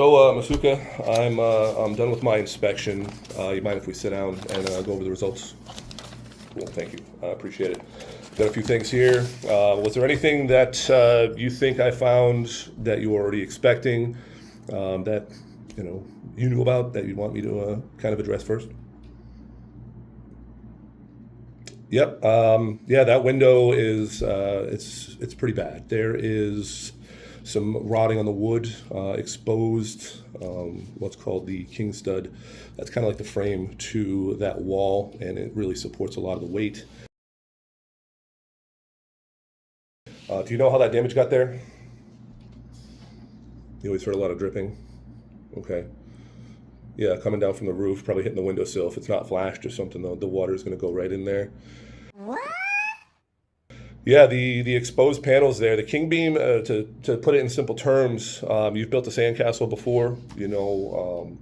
Masuka, I'm done with my inspection. You mind if we sit down and go over the results? Cool, thank you. I appreciate it. Got a few things here. Was there anything that you think I found that you were already expecting that you knew about that you want me to kind of address first? Yep. Yeah, that window is it's pretty bad. There is some rotting on the wood, exposed. What's called the king stud. That's kind of like the frame to that wall, and it really supports a lot of the weight. Do you know how that damage got there? You always heard a lot of dripping. Okay. Yeah, coming down from the roof, probably hitting the windowsill. If it's not flashed or something, though, the water is going to go right in there. Yeah, the exposed panels there, the King Beam, to put it in simple terms, you've built a sandcastle before,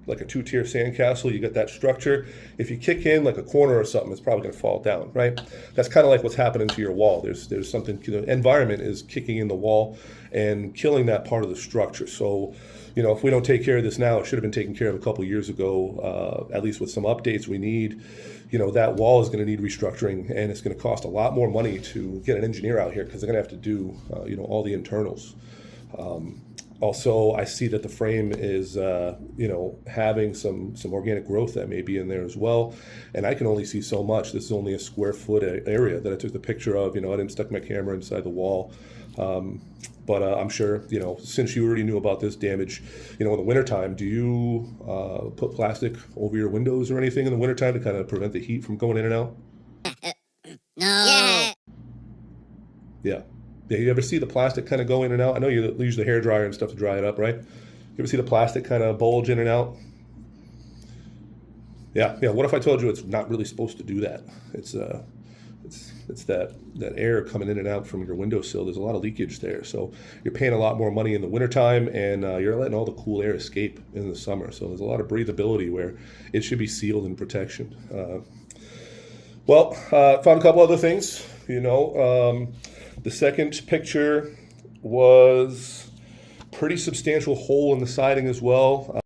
like a two-tier sandcastle, you get that structure. If you kick in like a corner or something, it's probably going to fall down, right? That's kind of like what's happening to your wall. There's something, the environment is kicking in the wall and killing that part of the structure. So, if we don't take care of this now, it should have been taken care of a couple years ago, at least with some updates we need. That wall is going to need restructuring, and it's going to cost a lot more money to get an engineer out here because they're going to have to do, all the internals. Also, I see that the frame is, having some organic growth that may be in there as well. And I can only see so much. This is only a square foot area that I took the picture of. I didn't stick my camera inside the wall. But I'm sure, since you already knew about this damage, in the wintertime, do you put plastic over your windows or anything in the wintertime to kind of prevent the heat from going in and out? No. Yeah. Yeah, you ever see the plastic kind of go in and out? I know you use the hair dryer and stuff to dry it up, right? You ever see the plastic kind of bulge in and out? Yeah, yeah. What if I told you it's not really supposed to do that? It's that air coming in and out from your windowsill. There's a lot of leakage there, so you're paying a lot more money in the wintertime, and you're letting all the cool air escape in the summer. So there's a lot of breathability where it should be sealed in protection. Found a couple other things. The second picture was pretty substantial hole in the siding as well.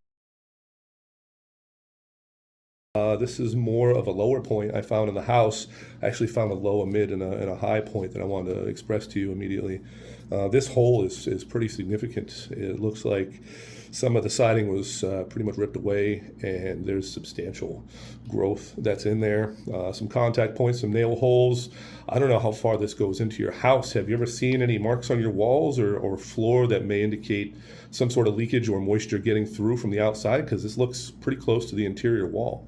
This is more of a lower point I found in the house. I actually found a low, a mid, and a high point that I wanted to express to you immediately. This hole is pretty significant. It looks like some of the siding was pretty much ripped away, and there's substantial growth that's in there. Some contact points, some nail holes. I don't know how far this goes into your house. Have you ever seen any marks on your walls or floor that may indicate some sort of leakage or moisture getting through from the outside? Because this looks pretty close to the interior wall.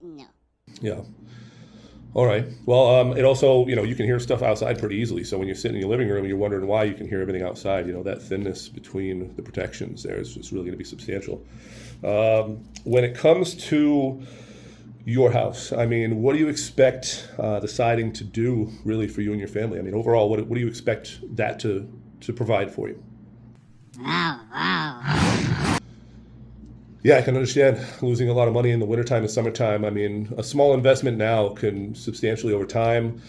No. Yeah. All right. Well, it also, you can hear stuff outside pretty easily. So when you're sitting in your living room and you're wondering why you can hear everything outside, that thinness between the protections there is just really going to be substantial. When it comes to your house, what do you expect the siding to do really for you and your family? Overall, what do you expect that to provide for you? Wow. Yeah, I can understand losing a lot of money in the wintertime and summertime. A small investment now can substantially over time,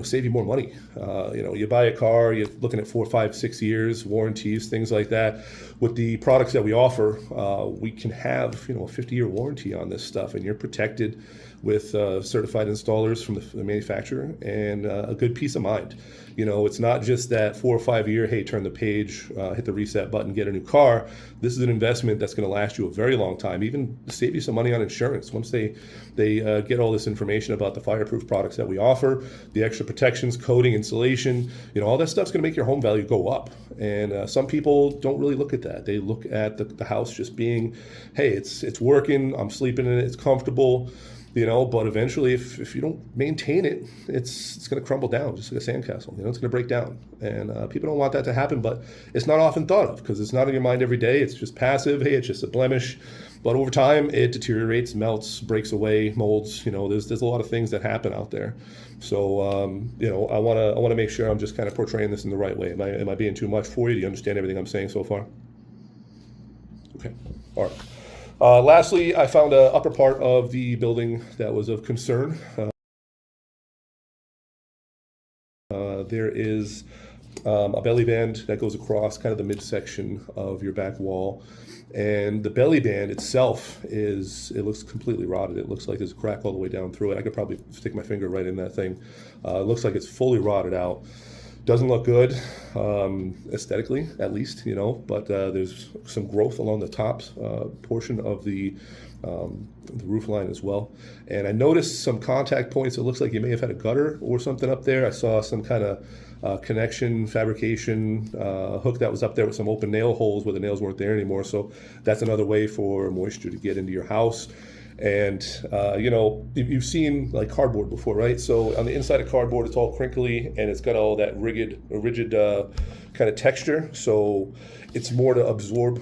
save you more money. You buy a car, you're looking at 4, 5, 6 years, warranties, things like that. With the products that we offer, we can have, a 50-year warranty on this stuff, and you're protected with certified installers from the manufacturer and a good peace of mind. It's not just that 4 or 5 year, hey, turn the page, hit the reset button, get a new car. This is an investment that's going to last you a very long time, even save you some money on insurance. Once they get all this information about the fireproof products that we offer, the extra protections, coating, insulation, all that stuff's going to make your home value go up. And some people don't really look at that. They look at the house just being, hey, it's working, I'm sleeping in it, it's comfortable. But eventually, if you don't maintain it, it's going to crumble down, just like a sandcastle. It's going to break down. And people don't want that to happen, but it's not often thought of because it's not in your mind every day. It's just passive. Hey, it's just a blemish. But over time, it deteriorates, melts, breaks away, molds. There's a lot of things that happen out there. So, I want to make sure I'm just kind of portraying this in the right way. Am I being too much for you? Do you understand everything I'm saying so far? Okay. All right. Lastly, I found an upper part of the building that was of concern. There is a belly band that goes across kind of the midsection of your back wall. And the belly band itself it looks completely rotted. It looks like there's a crack all the way down through it. I could probably stick my finger right in that thing. It looks like it's fully rotted out. Doesn't look good, aesthetically at least, but there's some growth along the top portion of the roof line as well. And I noticed some contact points. It looks like you may have had a gutter or something up there. I saw some kind of connection, fabrication hook that was up there with some open nail holes where the nails weren't there anymore. So that's another way for moisture to get into your house. And you've seen like cardboard before, right? So on the inside of cardboard, it's all crinkly and it's got all that rigid kind of texture. So it's more to absorb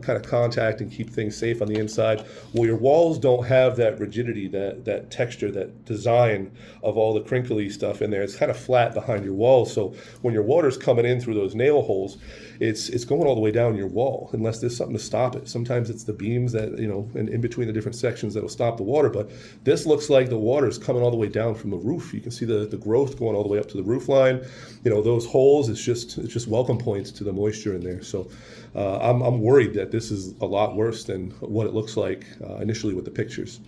kind of contact and keep things safe on the inside. Well, your walls don't have that rigidity, that texture, that design of all the crinkly stuff in there. It's kind of flat behind your walls. So when your water's coming in through those nail holes, it's going all the way down your wall unless there's something to stop it. Sometimes it's the beams that, in between the different sections that'll stop the water. But this looks like the water's coming all the way down from the roof. You can see the growth going all the way up to the roof line. Those holes, it's just welcome points to the moisture in there. So I'm worried that this is a lot worse than what it looks like initially with the pictures.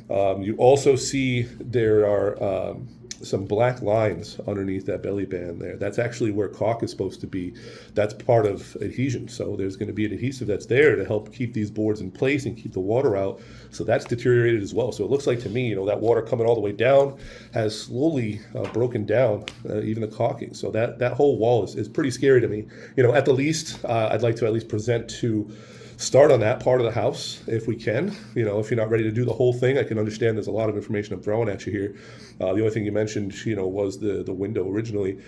You also see there are some black lines underneath that belly band there. That's actually where caulk is supposed to be. That's part of adhesion. So there's going to be an adhesive that's there to help keep these boards in place and keep the water out. So that's deteriorated as well. So it looks like to me, that water coming all the way down has slowly broken down even the caulking. So that whole wall is pretty scary to me. At the least, I'd like to at least present to start on that part of the house if we can. If you're not ready to do the whole thing, I can understand there's a lot of information I'm throwing at you here. The only thing you mentioned, was the window originally.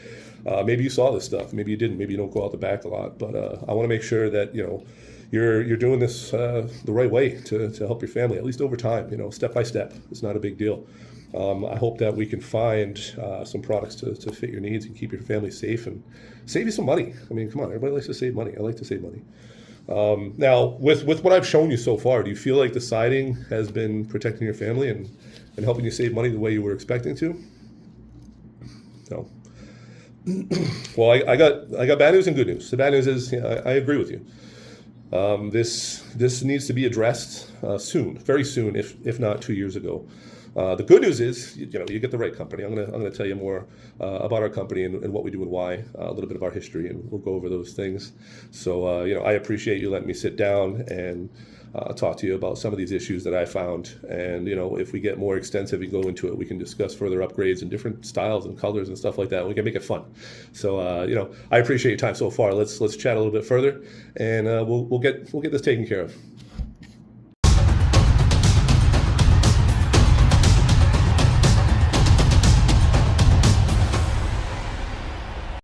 Maybe you saw this stuff, maybe you didn't, maybe you don't go out the back a lot, but I want to make sure that, you're doing this the right way to help your family, at least over time, step by step. It's not a big deal. I hope that we can find some products to fit your needs and keep your family safe and save you some money. I mean, come on, everybody likes to save money. I like to save money. Now, with what I've shown you so far, do you feel like the siding has been protecting your family and helping you save money the way you were expecting to? No. Well, I got bad news and good news. The bad news is I agree with you. This needs to be addressed soon, very soon, if not 2 years ago. The good news is, you get the right company. I'm gonna tell you more about our company and what we do and why, a little bit of our history, and we'll go over those things. So, I appreciate you letting me sit down and talk to you about some of these issues that I found. And, if we get more extensive and go into it, we can discuss further upgrades and different styles and colors and stuff like that. We can make it fun. So, I appreciate your time so far. Let's chat a little bit further, and we'll get this taken care of.